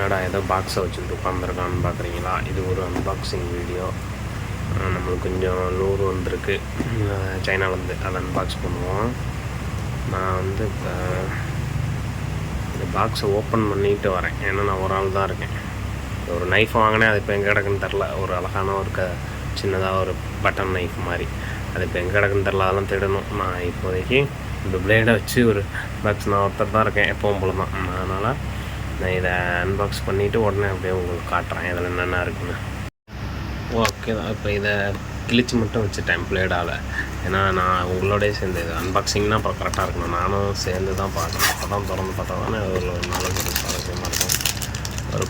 என்னடா ஏதோ பாக்ஸை வச்சுட்டு உட்காந்துருக்கான்னு பார்க்குறீங்களா? இது ஒரு அன்பாக்சிங் வீடியோ. நம்மளுக்கு கொஞ்சம் லூர் வந்திருக்கு சைனாலேருந்து, அதை அன்பாக்ஸ் பண்ணுவோம். நான் வந்து இப்போ இந்த பாக்ஸை ஓப்பன் பண்ணிட்டு வரேன். ஏன்னா நான் ஒரு ஆள் தான் இருக்கேன். ஒரு நைஃப் வாங்கினேன், அது இப்போ எங்கே கிடக்குன்னு தெரில. ஒரு அழகான ஒரு சின்னதாக ஒரு பட்டன் நைஃப் மாதிரி, அது இப்போ எங்கே கிடக்குன்னு தெரில. அதெல்லாம் தேடணும். நான் இப்போதைக்கு இந்த பிளேடை வச்சு ஒரு பாக்ஸ், நான் ஒருத்தர் தான் இருக்கேன் எப்பவும் போல தான். அதனால் நான் இதை அன்பாக்ஸ் பண்ணிவிட்டு உடனே அப்படியே உங்களுக்கு காட்டுறேன் இதில் என்னென்ன இருக்குன்னு. ஓகே தான். இப்போ இதை கிழிச்சு மட்டும் வச்சுட்டேன் பிளேடால். ஏன்னா நான் உங்களோடய சேர்ந்து இது அன்பாக்சிங்னால் அப்புறம் கரெக்டாக இருக்கணும். நானும் சேர்ந்து தான் பார்க்கணும். அப்போ தான் திறந்து பார்த்தா தானே ஒரு நல்ல ஒரு சுவாரஸ்யமாக இருக்கும். ஒரு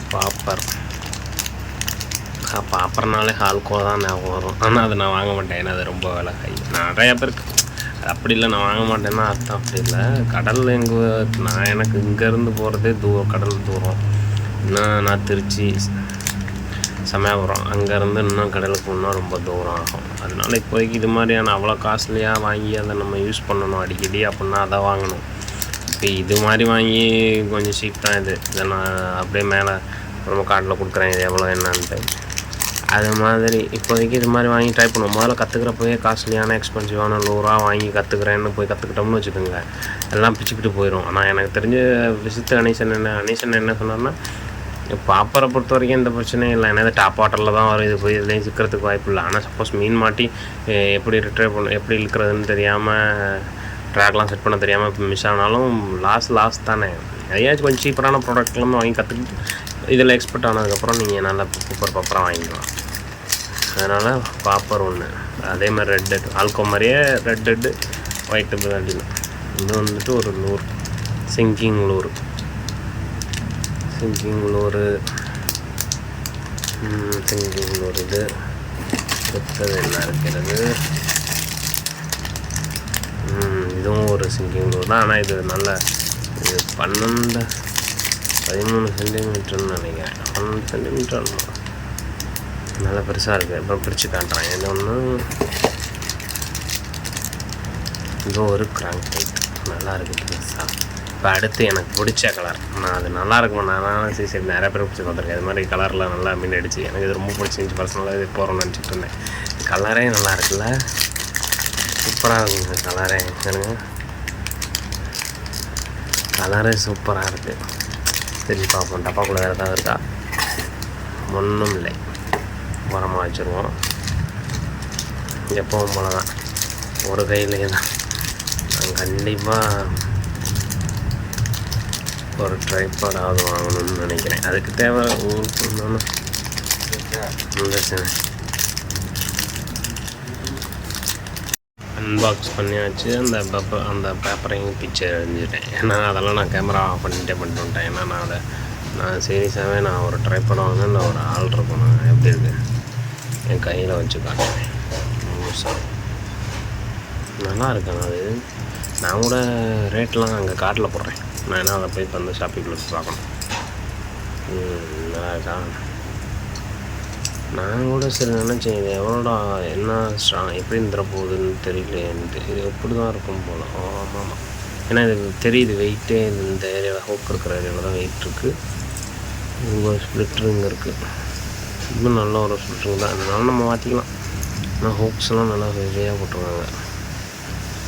பாப்பர்னாலே ஹால்கோ தான் ஞாபகம் வரும். ஆனால் அதை நான் வாங்க மாட்டேன். ஏன்னா அது ரொம்ப விலை ஹை. நிறையா பேருக்கு அது அப்படி இல்லை, நான் வாங்க மாட்டேன்னா அர்த்தம் அப்படி இல்லை. கடல் நான் எனக்கு இங்கேருந்து போகிறதே கடல் தூரம். இன்னும் நான் திருச்சி சமயபுரம் அங்கேருந்து இன்னும் கடலுக்கு போனால் ரொம்ப தூரம் ஆகும். அதனால இப்போதைக்கு இது மாதிரியான அவ்வளோ காஸ்ட்லியாக வாங்கி அதை நம்ம யூஸ் பண்ணணும் அடிக்கடி அப்படின்னா அதை வாங்கணும். இப்போ இது மாதிரி வாங்கி கொஞ்சம் சீப் தான். இதை நான் அப்படியே மேலே நம்ம கார்டில் கொடுக்குறேன் இது எவ்வளோ என்னான்ட்டு. அது மாதிரி இப்போதைக்கு இது மாதிரி வாங்கி ட்ரை பண்ணுவோம். முதல்ல கற்றுக்கிறப்பவே காஸ்ட்லியான எக்ஸ்பென்சிவான லூராக வாங்கி கற்றுக்குறேன்னு போய் கற்றுக்கிட்டோம்னு வச்சுக்கோங்க, எல்லாம் பிச்சுக்கிட்டு போயிடும். ஆனால் எனக்கு தெரிஞ்ச விசித்து அனீசன் என்ன சொன்னார்னா, பாப்பரை பொறுத்த வரைக்கும் இந்த பிரச்சனையும் இல்லை. ஏன்னா டாப் வாட்டரில் தான் வரும். இது போய் இதுலேயும் சிக்கிறதுக்கு வாய்ப்பு இல்லை. ஆனால் சப்போஸ் மீன் மாட்டி எப்படி எப்படி இழுக்கிறதுன்னு தெரியாமல், ட்ராக்லாம் செட் பண்ண தெரியாமல் இப்போ மிஸ் ஆனாலும் லாஸ் தானே. அதையாச்சும் கொஞ்சம் சீப்பரான ப்ராடக்ட்லாம் வாங்கி கற்றுக்கிட்டு இதில் எக்ஸ்பர்ட் ஆனதுக்கப்புறம் நீங்கள் நல்லா பாப்பராக வாங்கிக்கலாம். அதனால் பாப்பர் ஒன்று, அதே மாதிரி ரெட் ஹெட் ஆல்கோ மாதிரியே ரெட் ஹெட்டு ஒயிட் ஹெட் அப்படின்னு. இது வந்துட்டு ஒரு லூர், சிங்கிங் லூர் இது அடுத்தது என்ன இருக்கிறது? இதுவும் ஒரு சிங்கிங் லூர் தான். ஆனால் இது நல்ல இது 13 சென்டிமீட்டர்னு நினைக்கிறேன். 12 சென்டிமீட்டர் நல்லா பெருசாக இருக்குது. அப்புறம் பிரித்து காட்டுறேன். இது ஒன்று, இது ஒரு கிராங்க் டைட் நல்லா இருக்குது பெருசாக. இப்போ அடுத்து எனக்கு பிடிச்ச கலர், நான் அது நல்லா இருக்கும். நான் சரி நிறைய பேர் பிடிச்சி பார்த்துருக்கேன். இது மாதிரி கலரில் நல்லா மீன் அடிச்சு எனக்கு இது ரொம்ப பிடிச்சிருந்துச்சி. பர்சனலாக இது போகிறோன்னு நினச்சிட்டு இருந்தேன். கலரே நல்லா இருக்குல்ல, சூப்பராக இருக்குங்க கலரே. எனக்கு கலரே சூப்பராக இருக்குது. சரி பார்ப்போம், டப்பாக்குள்ளே வேறு ஏதாவது இருக்கா? ஒன்றும் இல்லை, உரமாக வச்சுருவோம். எப்பவும் போல தான் ஒரு கையிலே தான். நான் கண்டிப்பாக ஒரு ட்ரைபாடாவது வாங்கணும்னு நினைக்கிறேன். அதுக்கு தேவை ஊருக்குன்னு அன்பாக்ஸ் பண்ணியாச்சு. அந்த பேப்பரையும் பிக்சர் எறிஞ்சிட்டேன். ஏன்னா அதெல்லாம் நான் கேமரா ஆஃப் பண்ணிட்டு வந்துட்டேன். ஏன்னா நான் சீரியஸாகவே நான் ஒரு ட்ரைபாட் வாங்கினேன். ஒரு ஆள் இருக்கும், நான் எப்படி இருக்கு என் கையில் வச்சு காட்டுறேன். நல்லா இருக்கேன். அது நான் கூட ரேட்லாம் அங்கே கார்டில் போடுறேன். நான் என்ன அதை போய் வந்து ஷாப்பிங்கில் வச்சு பார்க்கணும். நல்லா இருக்கா? நான் கூட சரி நினச்சேன், இது எவ்வளோடா என்ன எப்படி தரப்போகுதுன்னு தெரியலேன்ட்டு. இது எப்படி தான் இருக்கும் போல். ஆமாம், ஏன்னா இது தெரியுது வெயிட்டே. இந்த ஏரியாவில் ஹோக் இருக்கிற ஏரியாவில் தான் வெயிட் இருக்குது. இங்கே ஒரு ஸ்ப்ளிட்ருங்க இருக்குது. இன்னும் நல்ல ஒரு ஸ்ப்ளிட்ருங்க தான். அதனால நம்ம மாற்றிக்கலாம். ஆனால் ஹோக்ஸ்லாம் நல்லா ஹெவியாக போட்டுருவாங்க.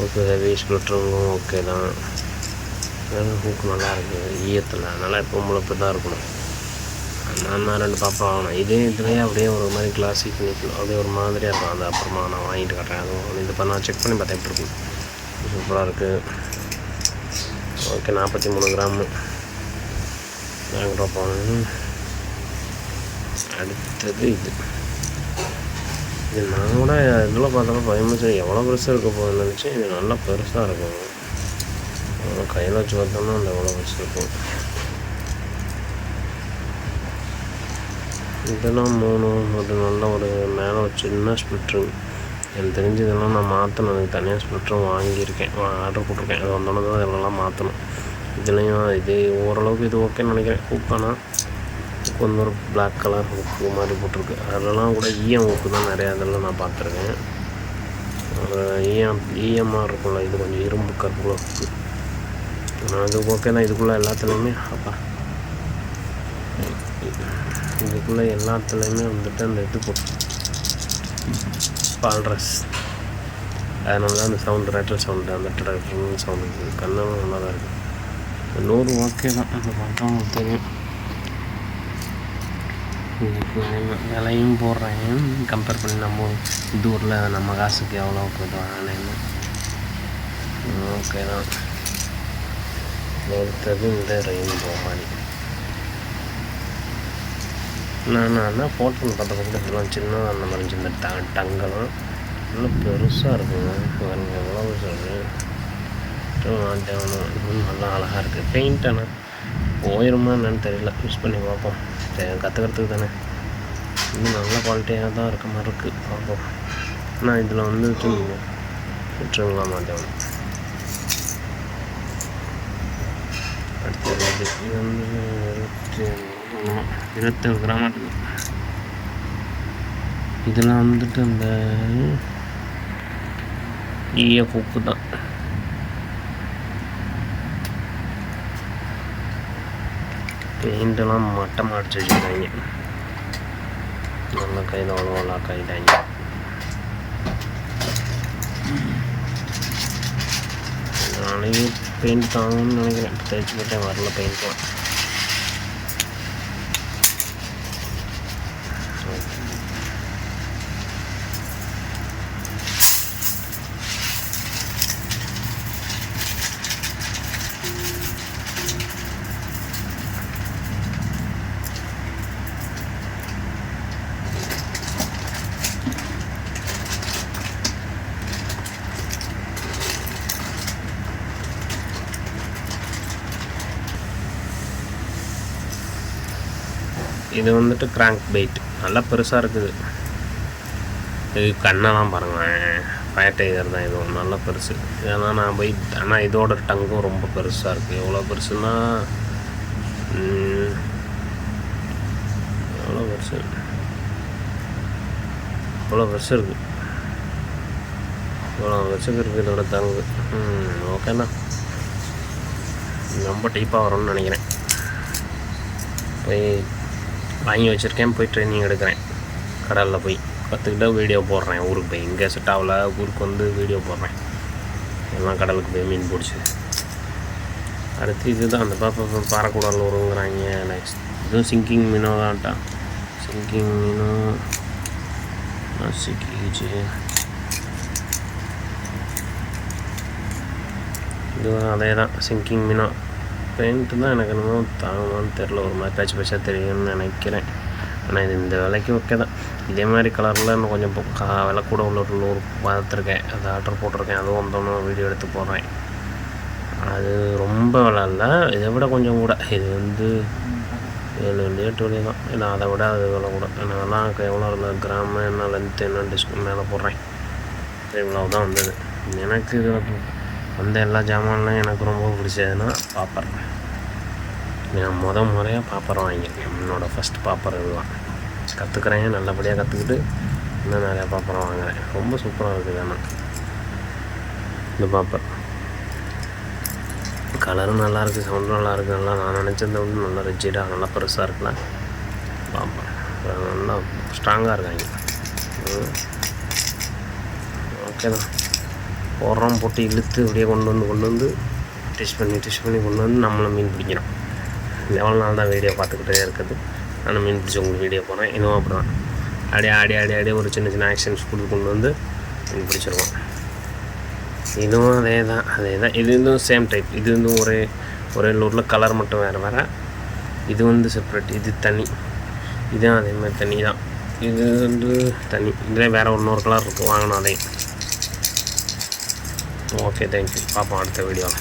ஓகே, ஹெவி ஸ்ப்ளிட்ருங்கும் ஓகே தான். ஹூக்கு நல்லா இருக்குது ஈயத்தில். அதனால் எப்போ முளைப்பு தான் இருக்கணும். நான் 2 பாப்பா வாங்கினேன். இதுலேயே அப்படியே ஒரு மாதிரி கிளாசிக் நிற்கணும், அப்படியே ஒரு மாதிரியாக இருக்கும். அது அப்புறமா நான் வாங்கிட்டு காட்டுறேன். அதுவும் இது இப்போ நான் செக் பண்ணி பார்த்தேன் எப்படி இருக்கும். சூப்பராக இருக்குது. ஓகே, 43 கிராமு ரூபா போகணும். அடுத்தது இது நான் கூட இதில் பார்த்தாலும் பயமிச்சு எவ்வளோ பெருசாக இருக்க போகுதுன்னு நினச்சேன். இது நல்லா பெருசாக இருக்கும். கையில் வச்சு பார்த்தோம்னா அந்த எவ்வளோ பெருசாக இருக்கும். இதெல்லாம் 3 ஒரு நல்ல ஒரு மேலே ஒரு சின்ன ஸ்ப்ளிட்ருங்க. எனக்கு தெரிஞ்சு இதெல்லாம் நான் மாற்றணும். எனக்கு தனியாக ஸ்ப்ளிட்ரும் வாங்கியிருக்கேன், ஆர்டர் போட்டிருக்கேன். அது வந்தோடனே தான் இதெல்லாம் மாற்றணும். இதுலேயும் இது ஓரளவுக்கு இது ஓகேன்னு நினைக்கிறேன். ஹூக்கானா ஹூக் வந்து ஒரு பிளாக் கலர் ஹூக்கு மாதிரி போட்டிருக்கு. அதெல்லாம் கூட ஹூக்கு தான் நிறையா இதெல்லாம் நான் பார்த்துருக்கேன். ஒரு ஈஎம்ஆர் இருக்கும்ல, இது கொஞ்சம் இரும்பு கருப்புல ஹூக்கு. நான் இது ஓகே தான். இதுக்குள்ளே எல்லாத்துலேயுமே அப்பா இதுக்குள்ளே எல்லாத்துலேயுமே வந்துட்டு அந்த இது போட்டு பால்ட்ரஸ், அதனால தான் அந்த சவுண்டு ரேட்டல் சவுண்டு, அந்த ட்ராக்டர் சவுண்டு கண்ணெல்லாம் நல்லா தான் இருக்குது. 100 ஓகே தான், அந்த பார்த்தா உங்களுக்கு தெரியும். இதுக்கு விலையும் போடுறேன் கம்பேர் பண்ணி நம்ம இது ஊரில் நம்ம காசுக்கு எவ்வளோ போய்ட்டு வாங்கினேன்னு. ஓகே தான். எடுத்தது இந்த ரெயின்போ மாதிரி நான் தான் போட்டு பார்த்த இதெல்லாம் சின்னதாக அந்த மாதிரி சின்ன டங்கெல்லாம் நல்லா பெருசாக இருக்குங்க. பாருங்க எவ்வளோ மாட்டேன். இன்னும் நல்லா அழகாக இருக்குது. பெயிண்ட் ஆனால் போயிருமா என்னன்னு தெரியல, யூஸ் பண்ணி பார்ப்போம். கற்றுக்கிறதுக்கு தானே. இன்னும் நல்ல குவாலிட்டியாக தான் இருக்க மாதிரி இருக்குது, பார்ப்போம். ஆனால் இதில் வந்து விட்டுருங்களா மாட்டேன். அடுத்தது இது வந்து 27 கிராம் இருக்குது. இதெல்லாம் வந்துட்டு அந்த EF உப்பு தான். பெயிண்டெல்லாம் மட்டமாக அடிச்சு வச்சுருக்காங்க. நல்லா கையில் அவ்வளோவா கைட்டாங்க. நாளைக்கு பெயிண்ட் தாங்கன்னு நினைக்கிறேன். தேய்ச்சி போட்டேன், வரல பெயிண்ட்லாம். இது வந்துட்டு கிராங்க் பெயிட் நல்லா பெருசாக இருக்குது. இது கண்ணெல்லாம் பாருங்களேன், ஃபயர் டைகர் தான். இதுவும் நல்லா பெருசு. ஏன்னா நான் போய் ஆனால் இதோட டங்கும் ரொம்ப பெருசாக இருக்குது. எவ்வளோ பெருசுன்னா எவ்வளோ பெருசு இருக்குது. இவ்வளோ பெருசுக்கு இருக்குது இதோட டங்கு. ஓகேண்ணா, ரொம்ப டீப்பாக வரும்னு நினைக்கிறேன். போய் வாங்கி வச்சுருக்கேன், போய் ட்ரைனிங் எடுக்கிறேன். கடலில் போய் கற்றுக்கிட்ட வீடியோ போடுறேன். ஊருக்கு போய் இங்கே செட் ஆகல, ஊருக்கு வந்து வீடியோ போடுறேன். எல்லாம் கடலுக்கு போய் மீன் பிடிச்சி. அடுத்து இது தான் அந்த பாறைக்கூடல் உருங்குறாங்க. நெக்ஸ்ட் இதுவும் சிங்கிங் மீனோ தான்ட்டா. சிங்கிங் மீனும் சிக்கிச்சு. இதுவும் அதே தான், சிங்கிங் மீனோ. பெயிண்ட்டு தான் எனக்கு என்னமோ தாங்கணும்னு தெரில, ஒரு மாதிரி பேச்சு பேச்சாக தெரியும்னு நினைக்கிறேன். ஆனால் இது இந்த விலைக்கு ஓகே தான். இதே மாதிரி கலரில் இன்னும் கொஞ்சம் விலை கூட உள்ள ஒரு பார்த்துருக்கேன், அதை ஆர்டர் போட்டிருக்கேன். அதுவும் வந்தோன்னு வீடியோ எடுத்து போடுறேன். அது ரொம்ப விலை இல்லை, இதை விட கொஞ்சம் கூட. இது வந்து 7-8 வழி தான். இல்லை அதை விட அது விலை கூட. நான்லாம் எவ்வளோ இல்லை கிராமு என்ன லென்த்து என்ன டிஸ்கவுண்ட் மேலே போடுறேன். இவ்வளோ தான் வந்தது. எனக்கு இதில் வந்த எல்லா ஜாமான்லாம் எனக்கு ரொம்ப பிடிச்சதுன்னா பாப்பர். நான் முறையாக பாப்பர் வாங்கியிருக்கேன். என்னோடய ஃபஸ்ட் பாப்பர் இதுதான். கற்றுக்குறேன், நல்லபடியாக கற்றுக்கிட்டு இன்னும் நிறையா பாப்பரம் வாங்குகிறேன். ரொம்ப சூப்பராக இருக்குது. ஆனால் இந்த பாப்பர் கலரும் நல்லாயிருக்கு, சவுண்டும் நல்லாயிருக்கு. நல்லா நான் நினச்சதை வந்து நல்லா ரிஜிடாக நல்லா பெருசாக இருக்கலாம். பாப்பர் நல்லா ஸ்ட்ராங்காக இருக்காங்க. ஓகே தான். போடுறோம், போட்டு இழுத்து அப்படியே கொண்டு வந்து டெஸ்ட் பண்ணி கொண்டு வந்து நம்மளும் மீன் பிடிக்கிறோம். எவ்வளோ நாள் தான் வீடியோ பார்த்துக்கிட்டே இருக்குது. நான் மீன் பிடிச்சி உங்களுக்கு வீடியோ போகிறேன். இதுவும் அப்படி தான். ஆடி ஒரு சின்ன ஆக்ஷன்ஸ் கொண்டு வந்து மீன் பிடிச்சிருவோம். இதுவும் அதே தான். இது வந்து சேம் டைப். இது வந்து ஒரே லூரில் கலர் மட்டும் வேறு. இது வந்து செப்ரேட், இது தனி. இதுவும் அதே மாதிரி தனி தான். இது வந்து தனி. இதில் வேறு இன்னொரு கலர் இருக்குது, வாங்கினோம் அதையும். Okay, thank you. பார்ப்போம் அடுத்த வீடியோவில்.